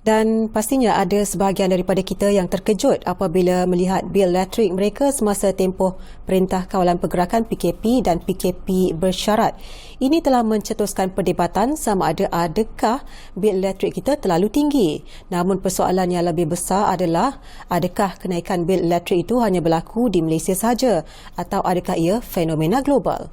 Dan pastinya ada sebahagian daripada kita yang terkejut apabila melihat bil elektrik mereka semasa tempoh Perintah Kawalan Pergerakan PKP dan PKP bersyarat. Ini telah mencetuskan perdebatan sama adakah bil elektrik kita terlalu tinggi. Namun persoalan yang lebih besar adalah adakah kenaikan bil elektrik itu hanya berlaku di Malaysia sahaja atau adakah ia fenomena global?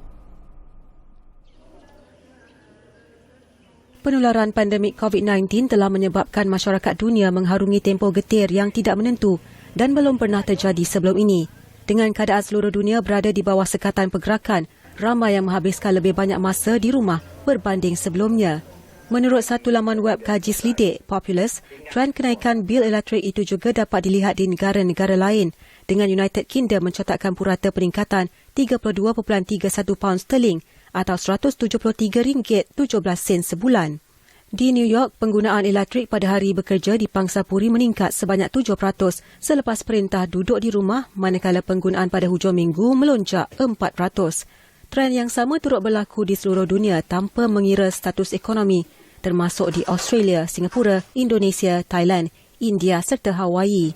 Penularan pandemik COVID-19 telah menyebabkan masyarakat dunia mengharungi tempoh getir yang tidak menentu dan belum pernah terjadi sebelum ini. Dengan keadaan seluruh dunia berada di bawah sekatan pergerakan, ramai yang menghabiskan lebih banyak masa di rumah berbanding sebelumnya. Menurut satu laman web kaji selidik, Populous, trend kenaikan bil elektrik itu juga dapat dilihat di negara-negara lain, dengan United Kingdom mencatatkan purata peningkatan 32.31 pound sterling atau RM173.17 sebulan. Di New York, penggunaan elektrik pada hari bekerja di Pangsapuri meningkat sebanyak 7% selepas perintah duduk di rumah, manakala penggunaan pada hujung minggu melonjak 4%. Trend yang sama turut berlaku di seluruh dunia tanpa mengira status ekonomi, termasuk di Australia, Singapura, Indonesia, Thailand, India serta Hawaii.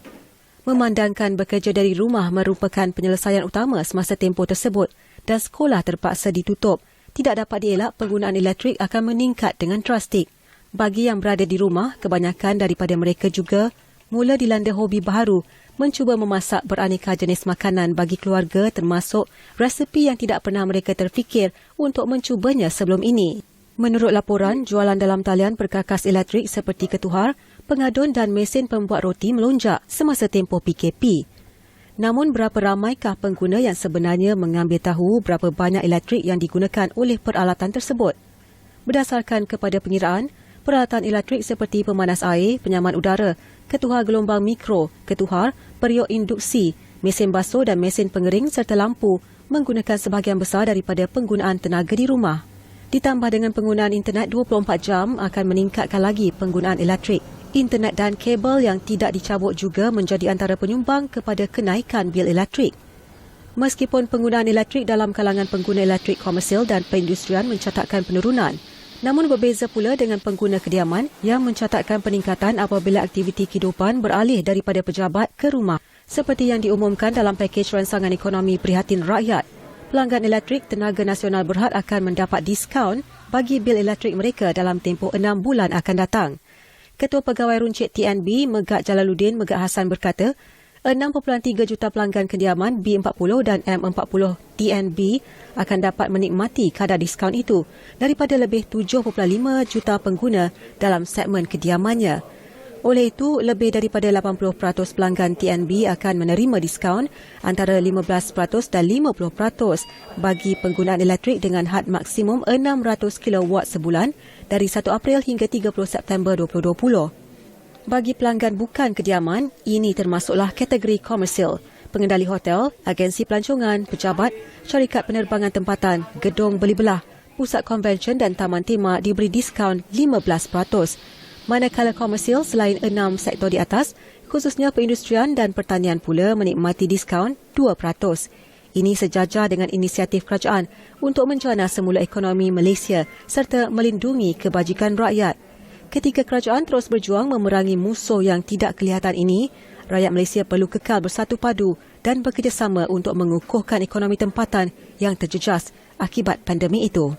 Memandangkan bekerja dari rumah merupakan penyelesaian utama semasa tempoh tersebut dan sekolah terpaksa ditutup, tidak dapat dielak penggunaan elektrik akan meningkat dengan drastik. Bagi yang berada di rumah, kebanyakan daripada mereka juga mula dilanda hobi baharu, mencuba memasak beraneka jenis makanan bagi keluarga termasuk resepi yang tidak pernah mereka terfikir untuk mencubanya sebelum ini. Menurut laporan, jualan dalam talian perkakas elektrik seperti ketuhar, pengadun dan mesin pembuat roti melonjak semasa tempoh PKP. Namun berapa ramaikah pengguna yang sebenarnya mengambil tahu berapa banyak elektrik yang digunakan oleh peralatan tersebut? Berdasarkan kepada pengiraan, peralatan elektrik seperti pemanas air, penyaman udara, ketuhar gelombang mikro, ketuhar, periuk induksi, mesin basuh dan mesin pengering serta lampu menggunakan sebahagian besar daripada penggunaan tenaga di rumah. Ditambah dengan penggunaan internet 24 jam akan meningkatkan lagi penggunaan elektrik. Internet dan kabel yang tidak dicabut juga menjadi antara penyumbang kepada kenaikan bil elektrik. Meskipun penggunaan elektrik dalam kalangan pengguna elektrik komersial dan perindustrian mencatatkan penurunan, namun berbeza pula dengan pengguna kediaman yang mencatatkan peningkatan apabila aktiviti kehidupan beralih daripada pejabat ke rumah. Seperti yang diumumkan dalam pakej rancangan ekonomi prihatin rakyat, pelanggan elektrik Tenaga Nasional Berhad akan mendapat diskaun bagi bil elektrik mereka dalam tempoh 6 bulan akan datang. Ketua Pegawai Runcit TNB, Megat Jalaluddin Megat Hassan berkata, 6.3 juta pelanggan kediaman B40 dan M40 TNB akan dapat menikmati kadar diskaun itu daripada lebih 7.5 juta pengguna dalam segmen kediamannya. Oleh itu, lebih daripada 80% pelanggan TNB akan menerima diskaun antara 15% dan 50% bagi penggunaan elektrik dengan had maksimum 600 kW sebulan dari 1 April hingga 30 September 2020. Bagi pelanggan bukan kediaman, ini termasuklah kategori komersial, pengendali hotel, agensi pelancongan, pejabat, syarikat penerbangan tempatan, gedung beli belah, pusat konvensyen dan taman tema diberi diskaun 15%. Manakala komersial selain 6 sektor di atas, khususnya perindustrian dan pertanian pula menikmati diskaun 2%. Ini sejajar dengan inisiatif kerajaan untuk mencana semula ekonomi Malaysia serta melindungi kebajikan rakyat. Ketika kerajaan terus berjuang memerangi musuh yang tidak kelihatan ini, rakyat Malaysia perlu kekal bersatu padu dan bekerjasama untuk mengukuhkan ekonomi tempatan yang terjejas akibat pandemik itu.